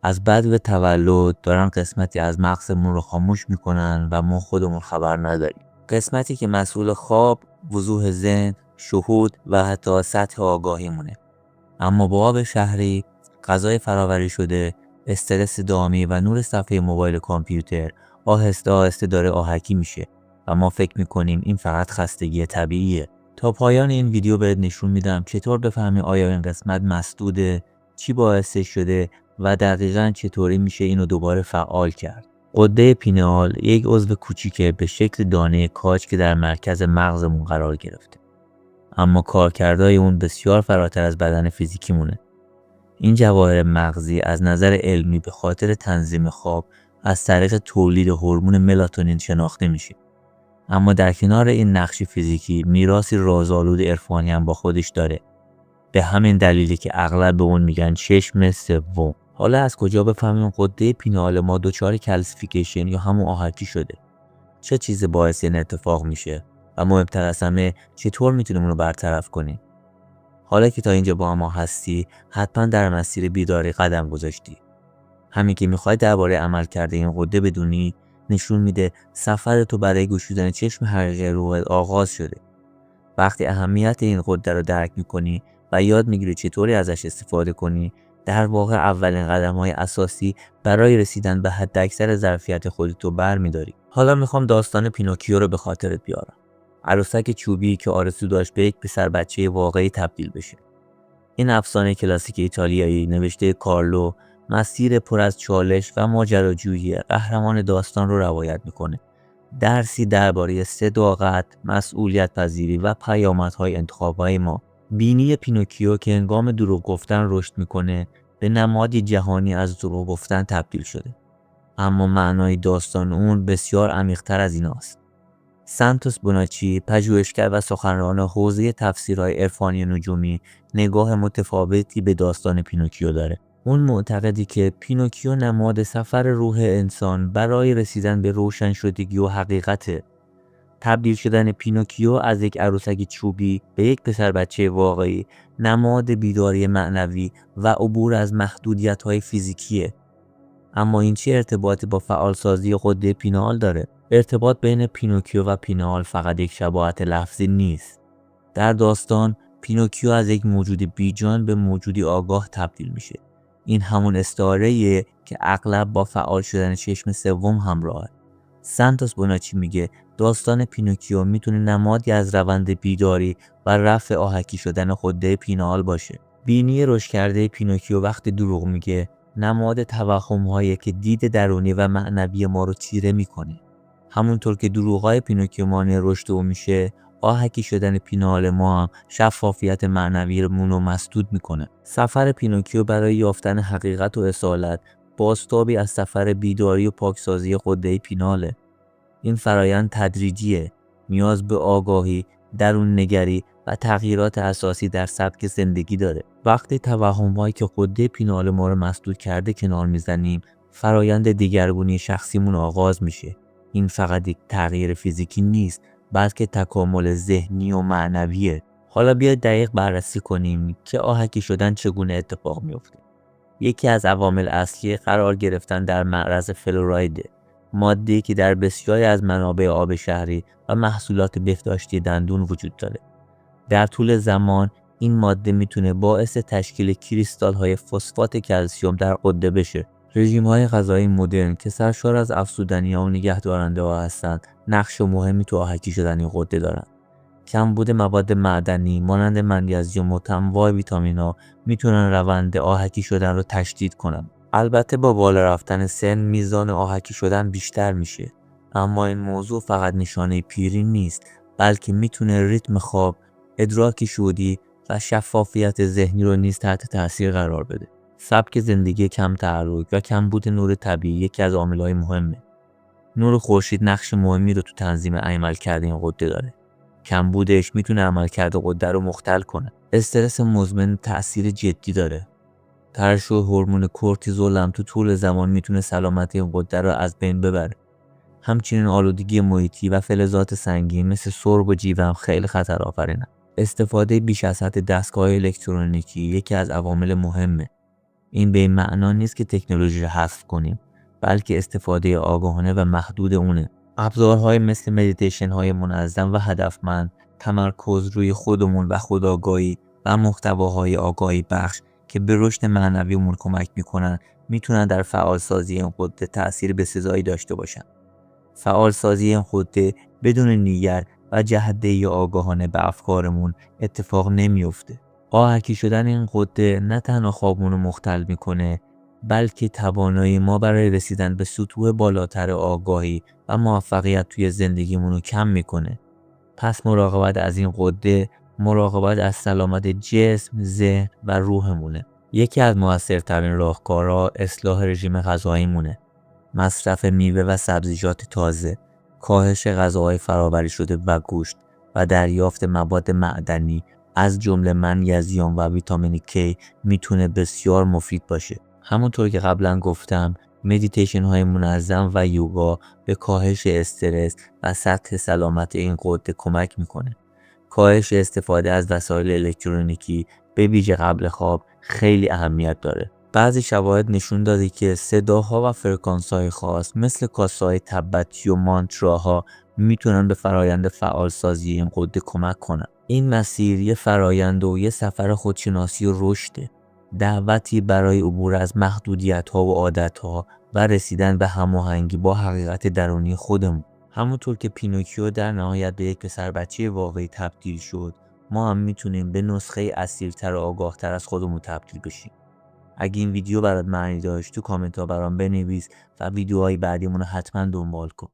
از بدو تولد دارن قسمتی از مغزمون رو خاموش میکنن و ما خودمون خبر نداریم. قسمتی که مسئول خواب، وضوح ذهن، شهود و حتی سطح آگاهیمونه. اما با آب شهری، غذای فراوری شده، استرس دائمی و نور صفحه موبایل کامپیوتر آهسته آهسته داره آهکی میشه و ما فکر میکنیم این فقط خستگی طبیعیه. تا پایان این ویدیو بهت نشون میدم چطور بفهمی آیا این قسمت مسدوده، چی باعثش شده و دقیقاً چطوری میشه اینو دوباره فعال کرد. غده پینئال یک عضو کوچیکه به شکل دانه کاج که در مرکز مغزمون قرار گرفته. اما کارکردهای اون بسیار فراتر از بدن فیزیکیمونه. این جواهر مغزی از نظر علمی به خاطر تنظیم خواب از طریق تولید هورمون ملاتونین شناخته میشه. اما در کنار این نقش فیزیکی میراثی رازآلود عرفانی هم با خودش داره. به همین دلیلی که اغلب به اون میگن چشم سوم. حالا از کجا بفهمیم غده پینئال ما دچار کلسیفیکیشن یا همون آهکی شده؟ چه چیز باعث این اتفاق میشه؟ و مهمتر از همه چطور میتونیم اون رو برطرف کنیم؟ حالا که تا اینجا با ما هستی، حتما در مسیر بیداری قدم گذاشتی. همین که میخوای درباره عملکرد این غده بدونی، نشون میده سفر تو برای گشودن چشم حقیقی روحت آغاز شده. وقتی اهمیت این غده رو درک میکنی و یاد میگیری چطوری ازش استفاده کنی، در واقع اولین قدم‌های اساسی برای رسیدن به حداکثر ظرفیت خودتو برمی‌داری. حالا میخوام داستان پینوکیو رو به خاطرت بیارم. عروسک چوبی که آرزو داشت به یک پسر بچه واقعی تبدیل بشه. این افسانه کلاسیک ایتالیایی نوشته کارلو مسیر پر از چالش و ماجراجویی قهرمان داستان رو روایت میکنه. درسی درباره صداقت، مسئولیت پذیری و پیامدهای انتخابهای ما. بینی پینوکیو که هنگام دروغ گفتن رشد میکنه به نمادی جهانی از دروغ گفتن تبدیل شده. اما معنای داستان اون بسیار عمیق‌تر از ایناست. سانتوس بوناچی، پژوهشگر و سخنران حوزه تفسیرهای عرفانی نجومی، نگاه متفاوتی به داستان پینوکیو داره. اون معتقدی که پینوکیو نماد سفر روح انسان برای رسیدن به روشن شدگی و حقیقته. تبدیل شدن پینوکیو از یک عروسک چوبی به یک پسر بچه واقعی نماد بیداری معنوی و عبور از محدودیت‌های فیزیکیه. اما این چه ارتباطی با فعالسازی غده پینئال داره؟ ارتباط بین پینوکیو و پینئال فقط یک شباهت لفظی نیست. در داستان پینوکیو از یک موجود بیجان به موجودی آگاه تبدیل میشه. این همون استعاره‌ایه که اغلب با فعال شدن چشم سوم همراهه. سانتوس بوناچی میگه داستان پینوکیو میتونه نمادی از روند بیداری و رفع آهکی شدن غده پینئال باشه. بینی رشد کرده پینوکیو وقتی دروغ میگه نماد توهم‌هایی که دید درونی و معنوی ما رو تیره میکنه. همونطور که دروغ‌های پینوکیو مانع رشد او میشه، آهکی شدن پینئال ما هم شفافیت معنویمون رو مسدود میکنه. سفر پینوکیو برای یافتن حقیقت و اصالت بازتابی از سفر بیداری و پاکسازی غده پینئاله. این فرایند تدریجیه، نیاز به آگاهی، درون نگری و تغییرات اساسی در سبک زندگی داره. وقتی توهم‌هایی که غده پینئال ما رو مسدود کرده کنار میزنیم، فرایند دیگرگونی شخصیمون آغاز میشه. این فقط یک تغییر فیزیکی نیست، بلکه تکامل ذهنی و معنویه. حالا بیاید دقیق بررسی کنیم که آهکی شدن چگونه اتفاق میفته. یکی از عوامل اصلی قرار گرفتن در معرض فلورایده، ماده‌ای که در بسیاری از منابع آب شهری و محصولات بهداشتی دندون وجود داره. در طول زمان این ماده میتونه باعث تشکیل کریستال‌های فسفات کلسیم در غده بشه. رژیم‌های غذایی مدرن که سرشار از افزودنی‌ها و نگهدارنده‌ها هستند، نقش مهمی تو آهکی شدن این غده دارن. کمبود مواد معدنی مانند منیزیم و انواع ویتامین‌ها میتونن روند آهکی شدن رو تشدید کنن. البته با بالا رفتن سن میزان آهکی شدن بیشتر میشه، اما این موضوع فقط نشانه پیری نیست، بلکه میتونه ریتم خواب، ادراک شهودی و شفافیت ذهنی رو نیز تحت تاثیر قرار بده. سبک زندگی کم تحرک و کمبود نور طبیعی یکی از عامل‌های مهمه. نور خورشید نقش مهمی رو تو تنظیم عملکرد این غده داره. کمبودش میتونه عملکرد غده رو مختل کنه. استرس مزمن تأثیر جدی داره. ترشح هورمون کورتیزول هم تو طول زمان میتونه سلامتی غده رو از بین ببره. همچنین آلودگی محیطی و فلزات سنگین مثل سرب و جیوه هم خیلی خطرآفرینه. استفاده بیش از حد دستگاه الکترونیکی یکی از عوامل مهمه. این به این معنا نیست که تکنولوژی رو حذف کنیم، بلکه استفاده آگاهانه و محدود اونه. ابزارهای مثل مدیتیشن های منظم و هدفمند، تمرکز روی خودمون و خودآگاهی و محتواهای آگاهی بخش که به رشد معنویمون کمک میتونن در فعالسازی این غده تأثیر بسزایی داشته باشن. فعالسازی این غده بدون نیت و جهت‌دهی آگاهانه به افکارمون اتفاق نمیفته. آهکی شدن این غده نه تنها خوابمون رو مختل میکنه، بلکه توانایی ما برای رسیدن به سطوح بالاتر آگاهی و موفقیت توی زندگیمون رو کم میکنه. پس مراقبت از این غده، مراقبت از سلامت جسم، ذهن و روحمونه. یکی از موثرترین راهکارها اصلاح رژیم غذاییمونه. مصرف میوه و سبزیجات تازه، کاهش غذاهای فرآوری شده و گوشت و دریافت مواد معدنی از جمله منیزیم و ویتامین K میتونه بسیار مفید باشه. همونطور که قبلا گفتم، مدیتیشن های منظم و یوگا به کاهش استرس و سطح سلامت این غده کمک میکنه. کاهش استفاده از وسایل الکترونیکی به ویژه قبل خواب خیلی اهمیت داره. بعضی شواهد نشون داده که صداها و فرکانس‌های خاص مثل کاسه‌های تبتی و مانتراها میتونن به فرایند فعالسازی این غده کمک کنن. این مسیر یه فرایند و یه سفر خودشناسی و رشده، دعوتی برای عبور از محدودیت‌ها و عادت‌ها و رسیدن به هماهنگی با حقیقت درونی خودمون. همونطور که پینوکیو در نهایت به یک پسر بچه واقعی تبدیل شد، ما هم میتونیم به نسخه اصیل‌تر و آگاه‌تر از خودمون تبدیل بشیم. اگه این ویدیو برات معنی داشت تو کامنت ها برام بنویس و ویدیوهای بعدیمون رو حتما دنبال کن.